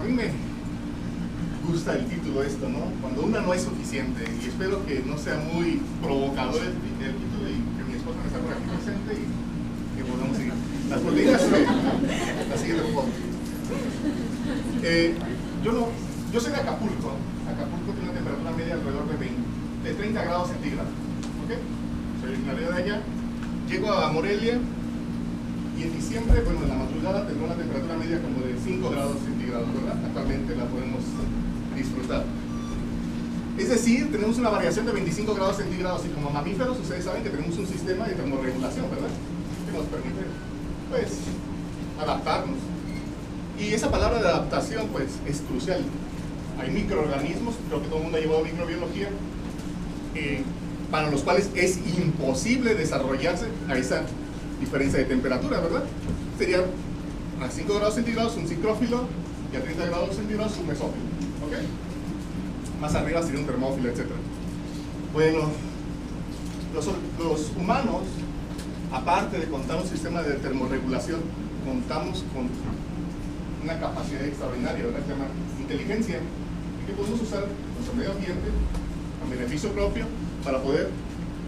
A mí me gusta el título esto, ¿no? Cuando una no es suficiente, y espero que no sea muy provocador el título y que mi esposa me está por aquí presente y que podamos seguir. Las proteínas, la siguiente foto. Yo soy de Acapulco. Acapulco tiene una temperatura media alrededor de 30 grados centígrados. ¿Ok? Soy originario de allá. Llego a Morelia y en diciembre, bueno, en la madrugada tendrá una temperatura media como de 5 grados centígrados, ¿verdad? Actualmente la podemos disfrutar. Es decir, tenemos una variación de 25 grados centígrados y como mamíferos, ustedes saben que tenemos un sistema de termorregulación, ¿verdad? Que nos permite, pues, adaptarnos. Y esa palabra de adaptación, pues, es crucial. Hay microorganismos, creo que todo el mundo ha llevado microbiología, para los cuales es imposible desarrollarse a esa diferencia de temperatura, ¿verdad? Sería a 5 grados centígrados un cicrófilo y a 30 grados centígrados un mesófilo, ¿ok? Más arriba sería un termófilo, etc. Bueno, los humanos, aparte de contar un sistema de termorregulación, contamos con una capacidad extraordinaria, ¿verdad? Que se llama inteligencia, y que podemos usar nuestro medio ambiente a beneficio propio para poder,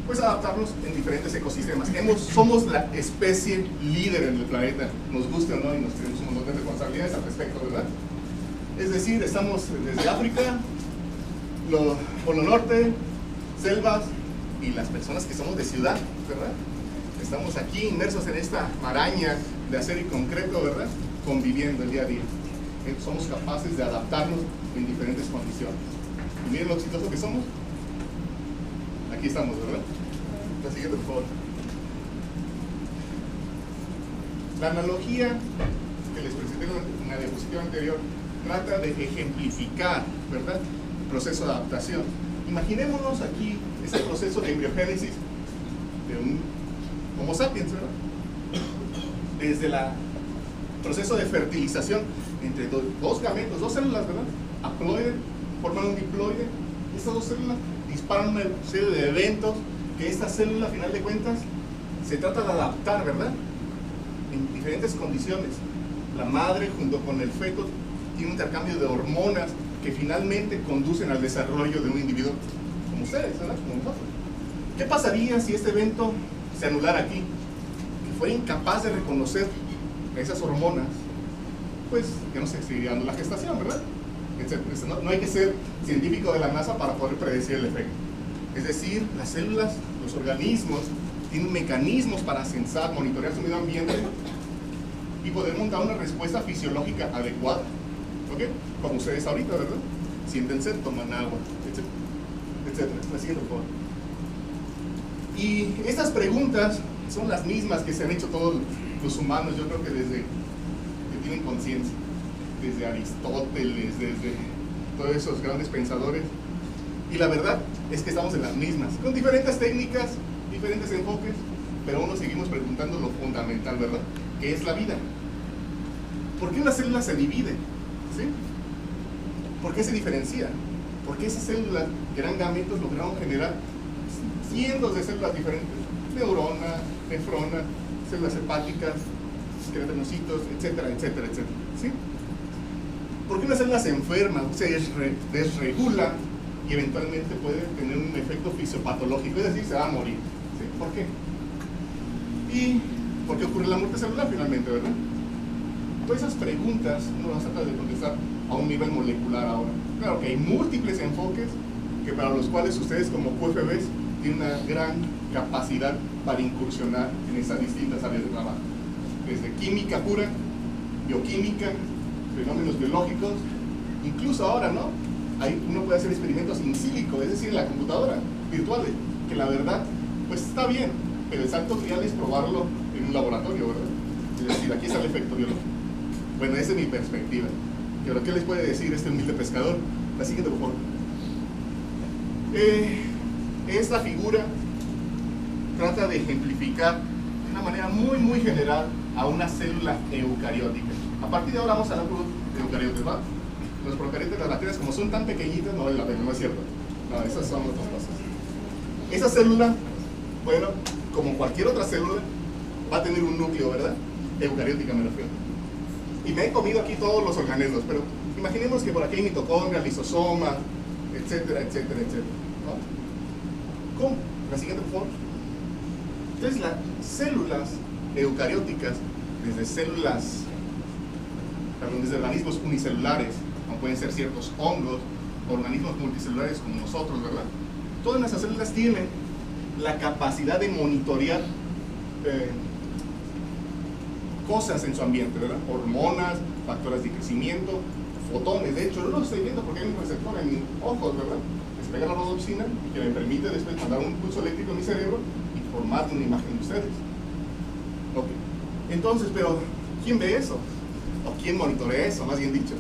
pues, adaptarnos en diferentes ecosistemas. Somos la especie líder en el planeta, nos guste o no, y nos tenemos un montón de responsabilidades al respecto, ¿verdad? Es decir, estamos desde África, Polo Norte, selvas, y las personas que somos de ciudad, ¿verdad? Estamos aquí inmersos en esta maraña de acero y concreto, ¿verdad? Conviviendo el día a día. Somos capaces de adaptarnos en diferentes condiciones. Y miren lo exitoso que somos. Aquí estamos, ¿verdad? La siguiente, por favor. La analogía que les presenté en la diapositiva anterior trata de ejemplificar, ¿verdad?, el proceso de adaptación. Imaginémonos aquí ese proceso de embriogénesis de un Homo sapiens, ¿verdad? Desde el proceso de fertilización entre dos gametos, dos células, ¿verdad? Haploide, forman un diploide. Estas dos células disparan una serie de eventos que esta célula, a final de cuentas, se trata de adaptar, ¿verdad?, en diferentes condiciones. La madre, junto con el feto, tiene un intercambio de hormonas que finalmente conducen al desarrollo de un individuo como ustedes, ¿verdad?, como nosotros. ¿Qué pasaría si este evento se anulara aquí? Que fuera incapaz de reconocer esas hormonas, pues ya no se seguiría dando la gestación, ¿verdad? No hay que ser científico de la NASA para poder predecir el efecto. Es decir, las células, los organismos, tienen mecanismos para censar, monitorear su medio ambiente y poder montar una respuesta fisiológica adecuada. ¿Ok? Como ustedes ahorita, ¿verdad? Siéntense, toman agua, etcétera. La siguiente, por favor. Y estas preguntas son las mismas que se han hecho todos los humanos, yo creo que desde que tienen conciencia. Desde Aristóteles, desde todos esos grandes pensadores. Y la verdad es que estamos en las mismas, con diferentes técnicas, diferentes enfoques, pero aún nos seguimos preguntando lo fundamental, ¿verdad? ¿Qué es la vida? ¿Por qué una célula se divide? ¿Sí? ¿Por qué se diferencia? ¿Por qué esas células que eran gametos lograron generar cientos de células diferentes? Neurona, nefrona, células hepáticas, queratinocitos, etcétera, etcétera, etcétera. ¿Sí? ¿Por qué una célula se enferma, se desregula y eventualmente puede tener un efecto fisiopatológico? Es decir, se va a morir. ¿Sí? ¿Por qué? ¿Y por qué ocurre la muerte celular finalmente, verdad? Todas esas preguntas uno las trata de contestar a un nivel molecular ahora. Claro que hay múltiples enfoques que para los cuales ustedes como QFBs tienen una gran capacidad para incursionar en esas distintas áreas de trabajo. Desde química pura, bioquímica, fenómenos biológicos, incluso ahora, ¿no? Uno puede hacer experimentos in silico, es decir, en la computadora, virtuales, que la verdad, pues está bien, pero el salto real es probarlo en un laboratorio, ¿verdad? Es decir, aquí está el efecto biológico. Bueno, esa es mi perspectiva. Y ahora, ¿qué les puede decir este humilde pescador? La siguiente, por favor. Esta figura trata de ejemplificar de una manera muy, muy general a una célula eucariótica. A partir de ahora vamos a hablar de eucariotes, ¿va? Los procariotes, las bacterias, como son tan pequeñitas, no vale la pena, no es cierto. No, esas son otras cosas. Esa célula, bueno, como cualquier otra célula, va a tener un núcleo, ¿verdad? Eucariótica me refiero. Y me he comido aquí todos los organelos, pero imaginemos que por aquí hay mitocondria, lisosoma, etcétera, etcétera, etcétera, ¿no? ¿Cómo? La siguiente, por favor. Entonces, las células eucarióticas, desde organismos unicelulares, como pueden ser ciertos hongos, organismos multicelulares como nosotros, ¿verdad? Todas nuestras células tienen la capacidad de monitorear cosas en su ambiente, ¿verdad? Hormonas, factores de crecimiento, fotones. De hecho, yo lo estoy viendo porque hay un receptor en mis ojos, ¿verdad? Les pega la rodopsina que me permite después mandar un pulso eléctrico a mi cerebro y formar una imagen de ustedes. Ok. Entonces, pero ¿quién ve eso? ¿O quién monitorea eso, más bien dicho?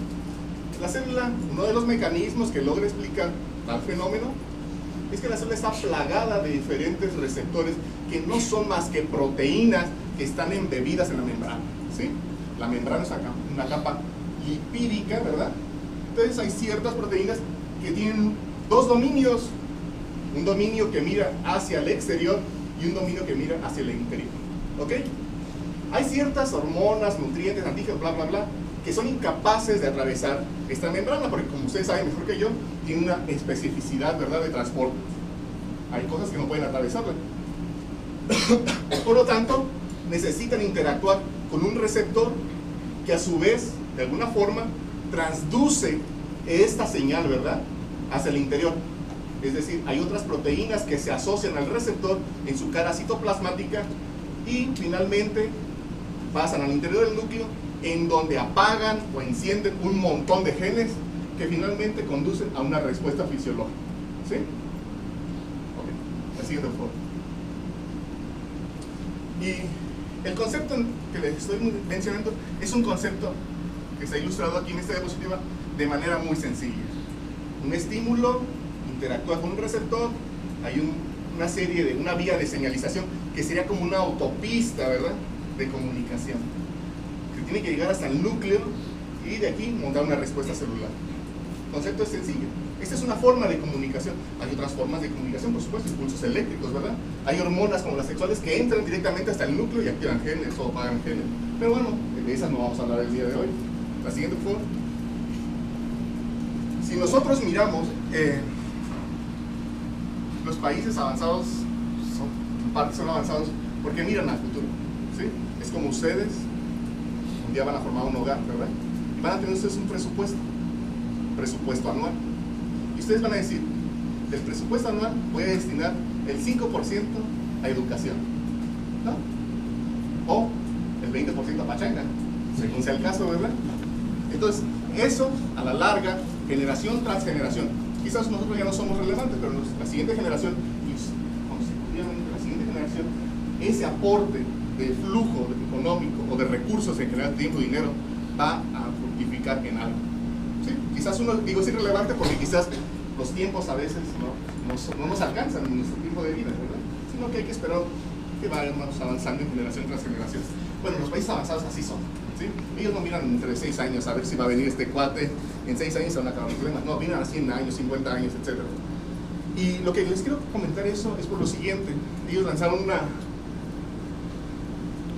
La célula, uno de los mecanismos que logra explicar tal fenómeno es que la célula está plagada de diferentes receptores que no son más que proteínas que están embebidas en la membrana, ¿sí? La membrana es una capa lipídica, ¿verdad? Entonces hay ciertas proteínas que tienen dos dominios, un dominio que mira hacia el exterior y un dominio que mira hacia el interior, ¿ok? Hay ciertas hormonas, nutrientes, antígenos, bla, bla, bla, que son incapaces de atravesar esta membrana, porque como ustedes saben mejor que yo, tiene una especificidad, ¿verdad?, de transporte. Hay cosas que no pueden atravesarla. Por lo tanto, necesitan interactuar con un receptor que a su vez, de alguna forma, transduce esta señal, ¿verdad?, hacia el interior. Es decir, hay otras proteínas que se asocian al receptor en su cara citoplasmática y finalmente pasan al interior del núcleo, en donde apagan o encienden un montón de genes que finalmente conducen a una respuesta fisiológica. ¿Sí? Ok, la siguiente foto. Y el concepto que les estoy mencionando es un concepto que está ilustrado aquí en esta diapositiva de manera muy sencilla. Un estímulo interactúa con un receptor, hay una vía de señalización que sería como una autopista, ¿verdad?, de comunicación, que tiene que llegar hasta el núcleo y de aquí montar una respuesta celular. El concepto es sencillo. Esta es una forma de comunicación. Hay otras formas de comunicación, por supuesto, impulsos eléctricos, ¿verdad? Hay hormonas como las sexuales que entran directamente hasta el núcleo y activan genes o apagan genes. Pero bueno, de esas no vamos a hablar el día de hoy. La siguiente, por favor. Si nosotros miramos, los países avanzados, en parte son avanzados porque miran al futuro, ¿sí? Es como ustedes, un día van a formar un hogar, ¿verdad? Y van a tener ustedes un presupuesto anual. Y ustedes van a decir, del presupuesto anual voy a destinar el 5% a educación, ¿no? O el 20% a pachanga, según sea el caso, ¿verdad? Entonces, eso, a la larga, generación tras generación, quizás nosotros ya no somos relevantes, pero la siguiente generación, y consecutivamente la siguiente generación, ese aporte de flujo económico o de recursos en general, tiempo y dinero, va a fructificar en algo. ¿Sí? Quizás uno, digo, es irrelevante porque quizás los tiempos a veces no nos alcanzan en nuestro tiempo de vida, ¿verdad? Sino que hay que esperar que vayamos avanzando en generación tras generación. Bueno, los países avanzados así son, ¿sí? Ellos no miran entre 6 años a ver si va a venir este cuate, en 6 años se van a acabar los problemas, no, miran a 100 años, 50 años, etc. Y lo que les quiero comentar eso es por lo siguiente. Ellos lanzaron una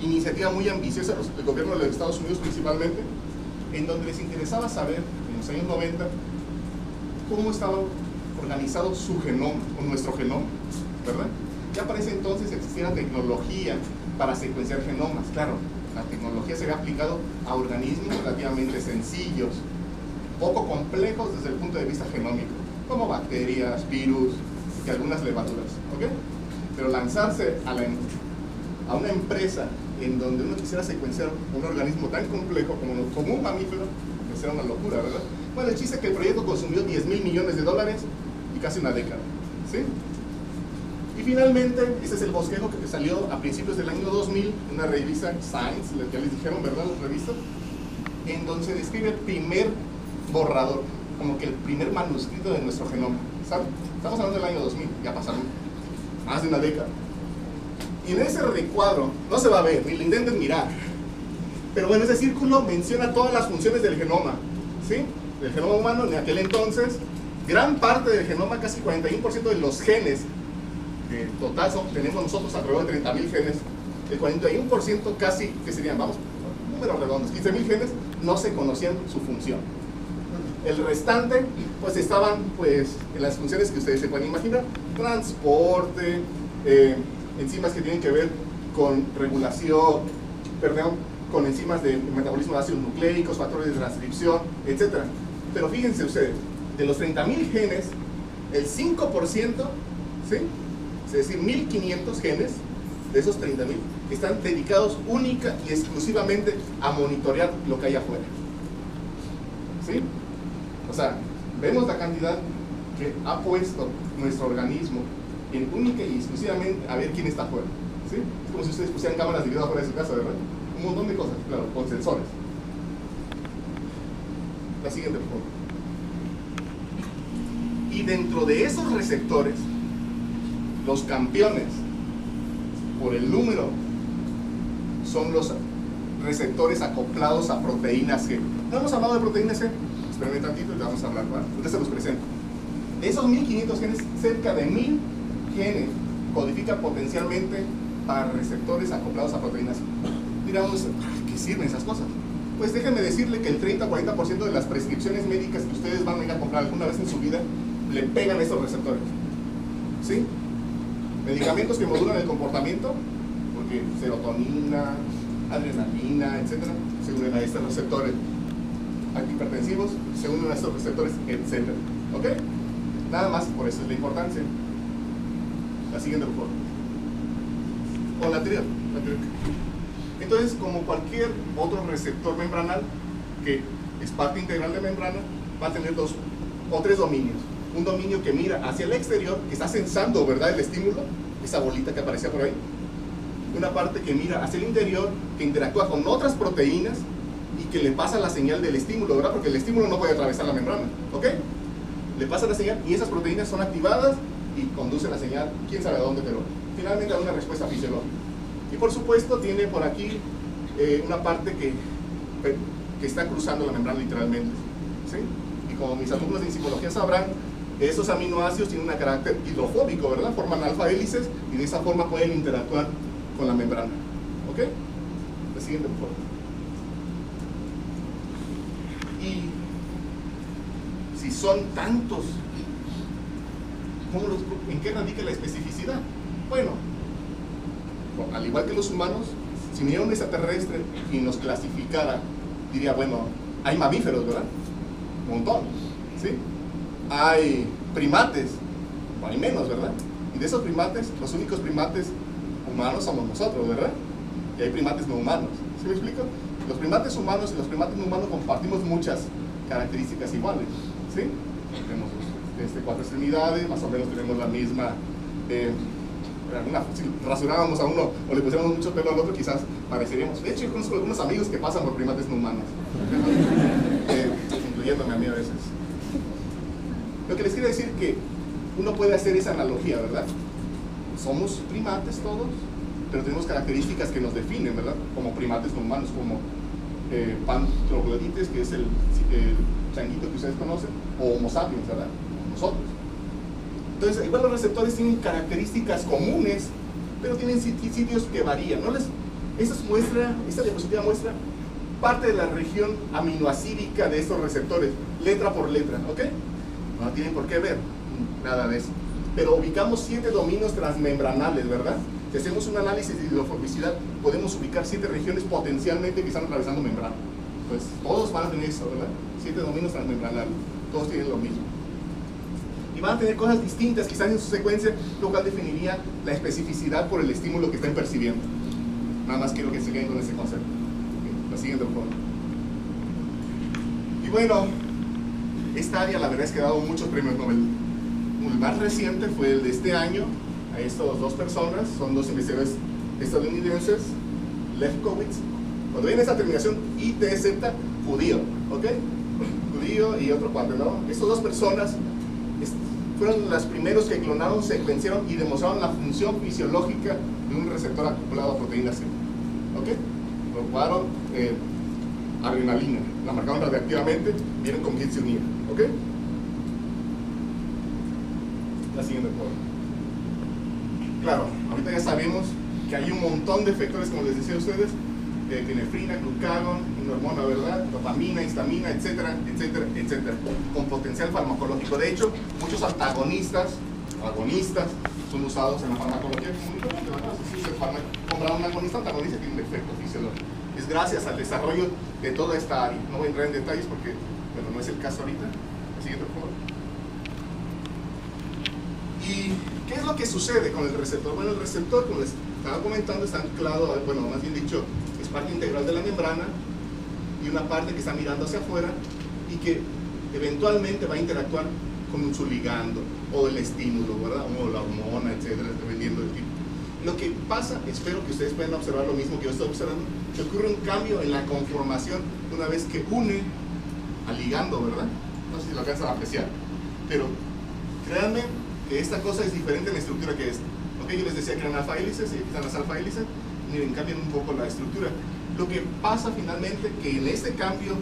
iniciativa muy ambiciosa, el gobierno de los Estados Unidos principalmente, en donde les interesaba saber, en los años 90, cómo estaba organizado su genoma, o nuestro genoma, ¿verdad? Ya para ese entonces existía tecnología para secuenciar genomas. Claro, la tecnología se había aplicado a organismos relativamente sencillos, poco complejos desde el punto de vista genómico, como bacterias, virus y algunas levaduras, ¿ok? Pero lanzarse a una empresa en donde uno quisiera secuenciar un organismo tan complejo como un mamífero, pues era una locura, ¿verdad? Bueno, el chiste es que el proyecto consumió $10,000 millones y casi una década, ¿sí? Y finalmente, este es el bosquejo que salió a principios del año 2000, una revista Science, ya les dijeron, ¿verdad?, las revistas, en donde se describe el primer borrador, como que el primer manuscrito de nuestro genoma, ¿saben? Estamos hablando del año 2000, ya pasaron más de una década. Y en ese recuadro, no se va a ver, ni lo intenten mirar, pero bueno, ese círculo menciona todas las funciones del genoma, ¿sí? Del genoma humano en aquel entonces, gran parte del genoma, casi 41% de los genes, en total tenemos nosotros alrededor de 30,000 genes, el 41% casi, que serían, vamos, números redondos, 15,000 genes, no se conocían su función. El restante, pues estaban pues en las funciones que ustedes se pueden imaginar: transporte, enzimas que tienen que ver con regulación, con enzimas de metabolismo de ácidos nucleicos, factores de transcripción, etc. Pero fíjense ustedes, de los 30.000 genes, el 5%, ¿sí? Es decir, 1.500 genes de esos 30.000 están dedicados única y exclusivamente a monitorear lo que hay afuera. ¿Sí? O sea, vemos la cantidad que ha puesto nuestro organismo en única y exclusivamente a ver quién está afuera. ¿Sí? Es como si ustedes pusieran cámaras de video afuera de su casa, ¿verdad? Un montón de cosas, claro, con sensores. La siguiente, por favor. Y dentro de esos receptores, los campeones por el número son los receptores acoplados a proteínas G. ¿No hemos hablado de proteínas G? Espérenme tantito y vamos a hablar, ¿verdad? Ahorita se los presento. De esos 1.500 genes, cerca de 1.000 genes codifican potencialmente para receptores acoplados a proteínas G. Diramos, ¿qué sirven esas cosas? Pues déjenme decirle que el 30-40% de las prescripciones médicas que ustedes van a ir a comprar alguna vez en su vida le pegan a estos receptores. ¿Sí? Medicamentos que modulan el comportamiento, porque serotonina, adrenalina, etcétera, se unen a estos receptores. Antihipertensivos se unen a estos receptores, etcétera. ¿Ok? Nada más, por eso es la importancia. La siguiente, por favor. O la anterior. Entonces, como cualquier otro receptor membranal que es parte integral de membrana, va a tener 2 o 3 dominios. Un dominio que mira hacia el exterior, que está sensando, ¿verdad?, el estímulo, esa bolita que aparecía por ahí. Una parte que mira hacia el interior, que interactúa con otras proteínas y que le pasa la señal del estímulo, ¿verdad? Porque el estímulo no puede atravesar la membrana, ¿ok? Le pasa la señal y esas proteínas son activadas y conducen la señal, quién sabe a dónde, pero finalmente da una respuesta fisiológica. Y por supuesto tiene por aquí una parte que está cruzando la membrana literalmente, ¿sí? Y como mis alumnos de enzimología sabrán, esos aminoácidos tienen un carácter hidrofóbico, ¿verdad? Forman alfa hélices y de esa forma pueden interactuar con la membrana. ¿Ok? La siguiente, por favor. Y si son tantos, ¿en qué radica la especificidad? Bueno, al igual que los humanos, si viniera un extraterrestre y nos clasificara, diría, bueno, hay mamíferos, ¿verdad? Un montón, ¿sí? Hay primates, o hay menos, ¿verdad? Y de esos primates, los únicos primates humanos somos nosotros, ¿verdad? Y hay primates no humanos, ¿sí me explico? Los primates humanos y los primates no humanos compartimos muchas características iguales, ¿sí? Tenemos 4 extremidades, más o menos tenemos la misma... si rasuráramos a uno o le pusiéramos mucho pelo al otro, quizás pareceríamos. De hecho, yo conozco algunos amigos que pasan por primates no humanos, incluyéndome a mí a veces. Lo que les quiero decir es que uno puede hacer esa analogía, ¿verdad? Somos primates todos, pero tenemos características que nos definen, ¿verdad? Como primates no humanos, como Pantroglodites, que es el changuito que ustedes conocen, o Homo sapiens, ¿verdad? Nosotros. Entonces, igual los receptores tienen características comunes, pero tienen sitios que varían, ¿no? Esta diapositiva muestra parte de la región aminoacídica de estos receptores, letra por letra, ¿ok? No tienen por qué ver nada de eso. Pero ubicamos 7 dominios transmembranales, ¿verdad? Si hacemos un análisis de hidrofobicidad, podemos ubicar 7 regiones potencialmente que están atravesando membrana. Pues todos van a tener eso, ¿verdad? 7 dominios transmembranales, todos tienen lo mismo. Y van a tener cosas distintas, quizás en su secuencia, lo cual definiría la especificidad por el estímulo que estén percibiendo. Nada más quiero que se queden con ese concepto. La siguiente, por favor. Y bueno, esta área la verdad es que ha dado muchos premios Nobel. El más reciente fue el de este año, a estas 2 personas, son 2 investigadores estadounidenses, Lefkowitz, cuando viene esa terminación ITZ, judío, ¿ok? Judío y otro cuate, ¿no? Estas 2 personas fueron los primeros que clonaron, secuenciaron y demostraron la función fisiológica de un receptor acoplado a proteína C. ¿Ok? Probaron adrenalina, la marcaron radiactivamente, vieron con quién se unía. ¿Ok? La siguiente, por favor. Claro, ahorita ya sabemos que hay un montón de efectores, como les decía a ustedes, epinefrina, glucagón, una hormona, ¿verdad? Dopamina, histamina, etcétera, etcétera, etcétera, con potencial farmacológico. De hecho, muchos agonistas son usados en la farmacología comunitaria, ¿verdad? Si se compra un agonista, antagonista tiene un efecto fisiológico. Es gracias al desarrollo de toda esta área. No voy a entrar en detalles porque, bueno, no es el caso ahorita. El siguiente, por favor. ¿Y qué es lo que sucede con el receptor? Bueno, el receptor, como les estaba comentando, está anclado, bueno, más bien dicho, es parte integral de la membrana y una parte que está mirando hacia afuera y que eventualmente va a interactuar con su ligando o el estímulo, ¿verdad? O la hormona, etcétera, dependiendo del tipo. Lo que pasa, espero que ustedes puedan observar lo mismo que yo estoy observando, que ocurre un cambio en la conformación una vez que une al ligando, ¿verdad? No sé si lo alcanzan a apreciar, pero créanme que esta cosa es diferente en la estructura que esta. ¿Ok? Yo les decía que eran alfa hélices, y aquí están las alfa hélices, miren, cambian un poco la estructura. Lo que pasa finalmente que en este cambio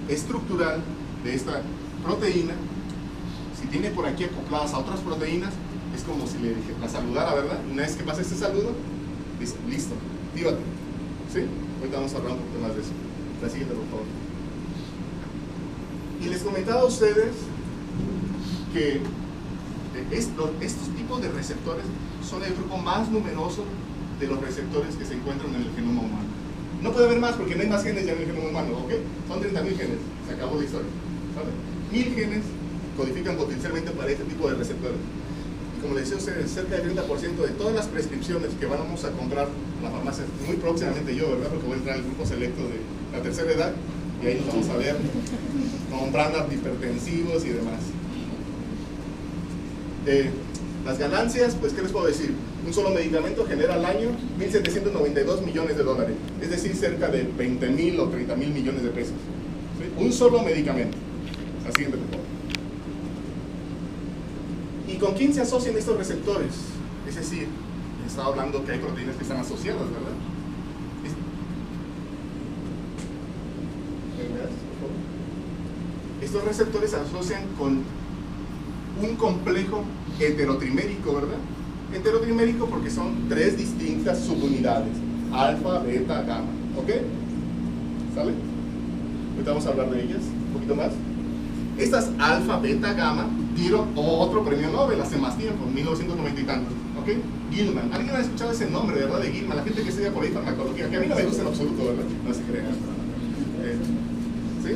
estructural de esta proteína, si tiene por aquí acopladas a otras proteínas, es como si la saludara, ¿verdad? Una vez que pasa este saludo, dice, listo, actívate. ¿Sí? Ahorita vamos a hablar un poquito más de eso. La siguiente, por favor. Y les comentaba a ustedes que estos tipos de receptores son el grupo más numeroso de los receptores que se encuentran en el genoma humano. No puede haber más porque no hay más genes ya en el genoma humano, ¿ok? Son 30.000 genes, se acabó la historia, ¿vale? 1000 genes codifican potencialmente para este tipo de receptores. Y como les decía a ustedes, cerca del 30% de todas las prescripciones que vamos a comprar en la farmacia, muy próximamente yo, ¿verdad? Porque voy a entrar al grupo selecto de la tercera edad y ahí nos vamos a ver comprando antihipertensivos y demás. Las ganancias, pues, ¿qué les puedo decir? Un solo medicamento genera al año 1.792 millones de dólares, es decir, cerca de 20.000 o 30.000 millones de pesos. ¿Sí? Un solo medicamento. La siguiente, por favor. ¿Y con quién se asocian estos receptores? Es decir, he estado hablando que hay proteínas que están asociadas, ¿verdad? Estos receptores se asocian con un complejo heterotrimérico, ¿verdad? Heterotrimérico porque son 3 distintas subunidades, alfa, beta, gamma, ¿ok? ¿Sale? Ahorita vamos a hablar de ellas un poquito más. Estas alfa, beta, gamma dieron otro premio Nobel hace más tiempo, en 1990 y tantos, ¿ok? Gilman. ¿Alguien ha escuchado ese nombre, verdad, de Gilman? La gente que estudia por ahí farmacología, que a mí no me gusta en absoluto, ¿verdad? No se crean. ¿Sí?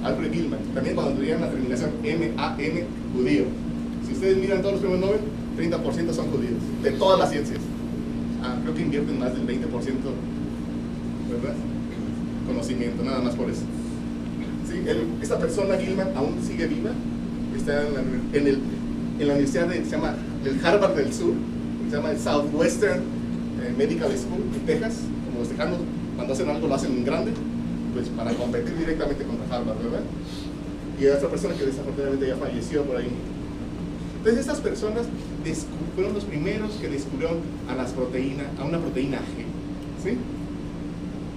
Alfred Gilman, también cuando tenían la terminación M-A-N, judío. Si ustedes miran todos los premios Nobel, 30% son judíos, de todas las ciencias. Creo que invierten más del 20%, ¿verdad? Conocimiento, nada más por eso. ¿Sí? Esta persona, Gilman, aún sigue viva, está en la universidad se llama el Harvard del Sur, se llama el Southwestern Medical School en Texas. Como los tejanos, cuando hacen algo lo hacen en grande, pues para competir directamente contra Harvard, ¿verdad? Y hay otra persona que desafortunadamente ya falleció por ahí. Entonces estas personas fueron los primeros que descubrieron a una proteína G. ¿Sí?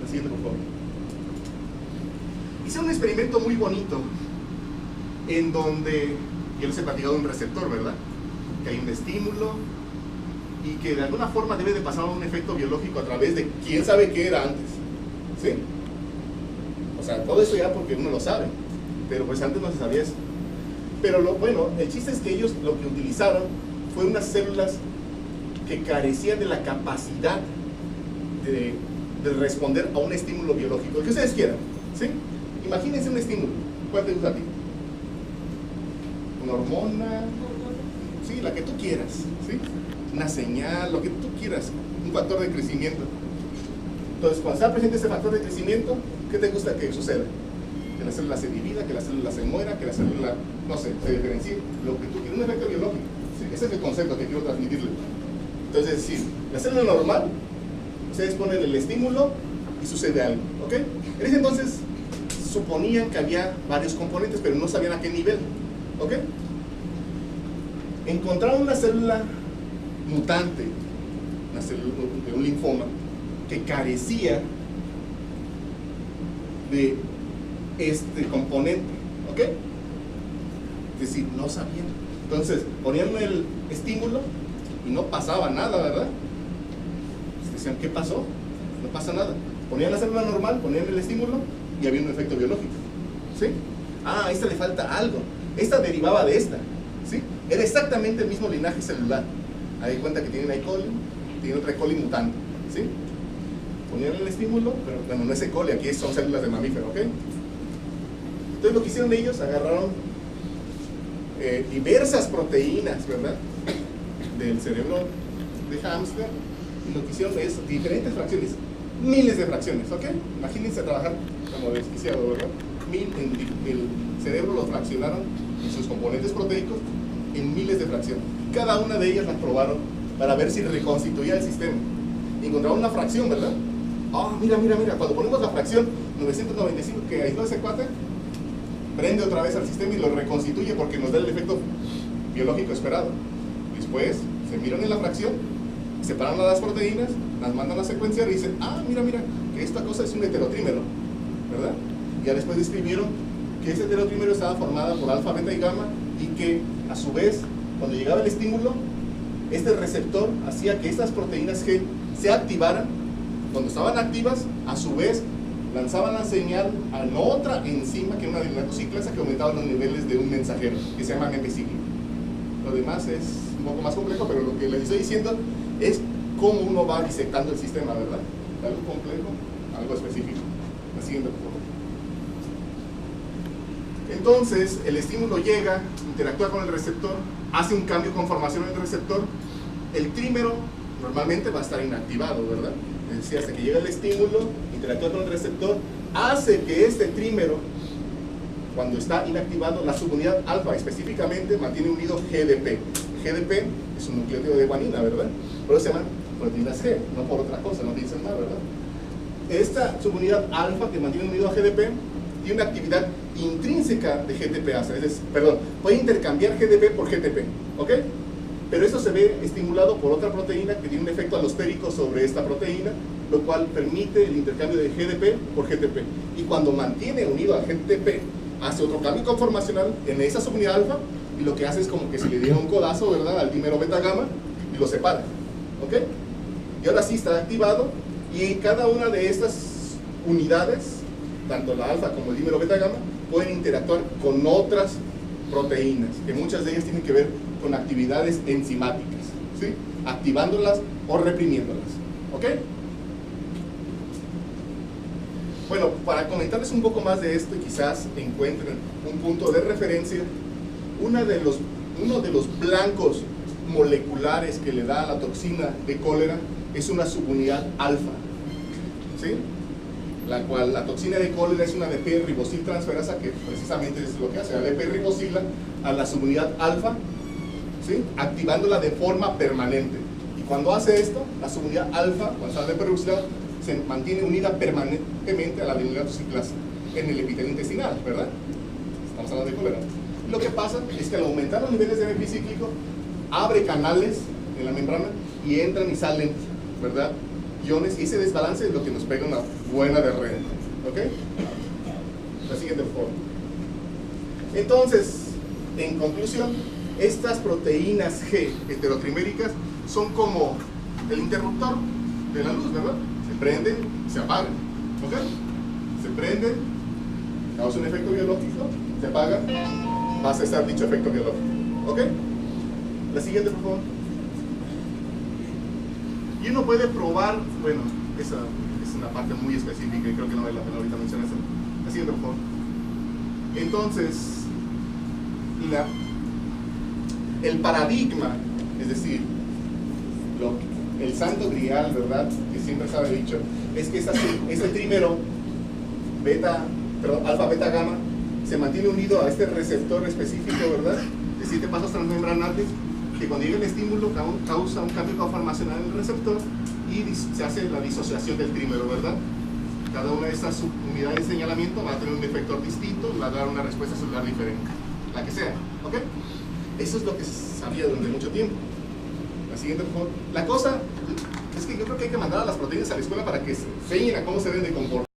La siguiente, por favor. Hice un experimento muy bonito en donde yo les he platicado de un receptor, ¿verdad? Que hay un estímulo y que de alguna forma debe de pasar un efecto biológico a través de quién sabe qué era antes. ¿Sí? O sea, todo eso ya porque uno lo sabe, pero pues antes no se sabía eso. Pero bueno, el chiste es que ellos lo que utilizaron fue unas células que carecían de la capacidad de responder a un estímulo biológico, el que ustedes quieran, ¿sí? Imagínense un estímulo. ¿Cuál te gusta a ti? ¿Una hormona? Sí, la que tú quieras, ¿sí? Una señal, lo que tú quieras, un factor de crecimiento. Entonces, cuando está presente ese factor de crecimiento, ¿qué te gusta que suceda? Que la célula se divida, que la célula se muera, que la célula, no sé, se diferencie, lo que tú quieras, un efecto biológico. ¿Sí? Ese es el concepto que quiero transmitirle. Entonces, es decir, la célula normal, ustedes ponen el estímulo y sucede algo, ¿ok? En ese entonces, suponían que había varios componentes, pero no sabían a qué nivel, ¿ok? Encontraron una célula mutante, una célula de un linfoma, que carecía de este componente, ¿ok? Es decir, no sabían. Entonces, ponían el estímulo y no pasaba nada, ¿verdad? Decían, ¿qué pasó? no pasa nada. Ponían la célula normal, ponían el estímulo y había un efecto biológico. ¿Sí? Ah, a esta le falta algo. Esta derivaba de esta. ¿Sí? Era exactamente el mismo linaje celular. Ahí cuenta que tienen E. coli, tienen otra E. coli mutante. ¿Sí? Ponían el estímulo, pero bueno, no es E. coli, aquí son células de mamífero, ¿ok? Entonces lo que hicieron ellos, agarraron diversas proteínas, ¿verdad? Del cerebro de hámster, y lo que hicieron es diferentes fracciones, miles de fracciones, ¿ok? Imagínense trabajar como desquiciado, ¿verdad? El cerebro lo fraccionaron en sus componentes proteicos en miles de fracciones. Cada una de ellas las probaron para ver si reconstituía el sistema. Encontraron una fracción, ¿verdad? Ah, mira, cuando ponemos la fracción 995 que aisló ese cuate, prende otra vez al sistema y lo reconstituye porque nos da el efecto biológico esperado. Después se miran en la fracción, separan las proteínas, las mandan a secuenciar y dicen, ah, mira, que esta cosa es un heterotrímero, ¿verdad? Y ya después describieron que ese heterotrímero estaba formado por alfa, beta y gamma, y que a su vez, cuando llegaba el estímulo, este receptor hacía que estas proteínas G se activaran. Cuando estaban activas, a su vez lanzaban la señal a otra enzima, que era una adeninociclasa, que aumentaba los niveles de un mensajero, que se llama MP cíclico. Lo demás es un poco más complejo, pero lo que les estoy diciendo es cómo uno va disectando el sistema, ¿verdad? Algo complejo, algo específico. La siguiente, por favor. Entonces, el estímulo llega, interactúa con el receptor, hace un cambio con formación en el receptor. El trímero normalmente va a estar inactivado, ¿verdad? Es decir, hasta que llega el estímulo, interactúa con el receptor, hace que este trímero, cuando está inactivado, la subunidad alfa específicamente mantiene unido GDP. GDP es un nucleótido de guanina, ¿verdad? Por eso se llaman proteínas G, no por otra cosa, no dicen nada, ¿verdad? Esta subunidad alfa que mantiene unido a GDP tiene una actividad intrínseca de GTPase, es decir, puede intercambiar GDP por GTP, ¿ok? Pero eso se ve estimulado por otra proteína que tiene un efecto alostérico sobre esta proteína, lo cual permite el intercambio de GDP por GTP. Y cuando mantiene unido a GTP, hace otro cambio conformacional en esa subunidad alfa, y lo que hace es como que si le diera un codazo, ¿verdad?, al dímero beta-gamma, y lo separa, ¿ok? Y ahora sí está activado, y cada una de estas unidades, tanto la alfa como el dímero beta-gamma, pueden interactuar con otras proteínas, que muchas de ellas tienen que ver con actividades enzimáticas, ¿sí? Activándolas o reprimiéndolas, ¿ok? Bueno, para comentarles un poco más de esto y quizás encuentren un punto de referencia, uno de los blancos moleculares que le da a la toxina de cólera es una subunidad alfa, ¿sí? La cual la toxina de cólera es una ADP-ribosiltransferasa que precisamente es lo que hace, ADP-ribosila a la subunidad alfa, ¿sí?, activándola de forma permanente. Y cuando hace esto, la subunidad alfa, cuando está ADP-ribosilada, se mantiene unida permanentemente a la adeninociclasa en el epitelio intestinal, ¿verdad? Estamos hablando de cólera. Lo que pasa es que al aumentar los niveles de MP cíclico, abre canales en la membrana y entran y salen, ¿verdad?, iones, y ese desbalance es lo que nos pega una buena de red, ¿ok? La siguiente, por favor. Entonces, en conclusión, estas proteínas G heterotriméricas son como el interruptor de la luz, ¿verdad? Se prenden, se apagan, ¿ok? Se prenden, causa un efecto biológico, se apaga, va a cesar dicho efecto biológico, ¿ok? La siguiente, por favor. Y uno puede probar, bueno, esa es una parte muy específica y creo que no vale la pena ahorita mencionar eso. La siguiente, por favor. Entonces, el paradigma, es decir, el santo grial, ¿verdad?, que siempre se ha dicho, es que este trímero alfa, beta, gamma se mantiene unido a este receptor específico, ¿verdad?, de 7 pasos transmembranales, que cuando llega el estímulo causa un cambio conformacional en el receptor y se hace la disociación del trímero, ¿verdad? Cada una de estas unidades de señalamiento va a tener un efector distinto y va a dar una respuesta celular diferente, la que sea, ¿ok? Eso es lo que se sabía durante mucho tiempo. La siguiente, por favor. La cosa es que yo creo que hay que mandar a las proteínas a la escuela para que se enseñen a cómo se deben de comportar.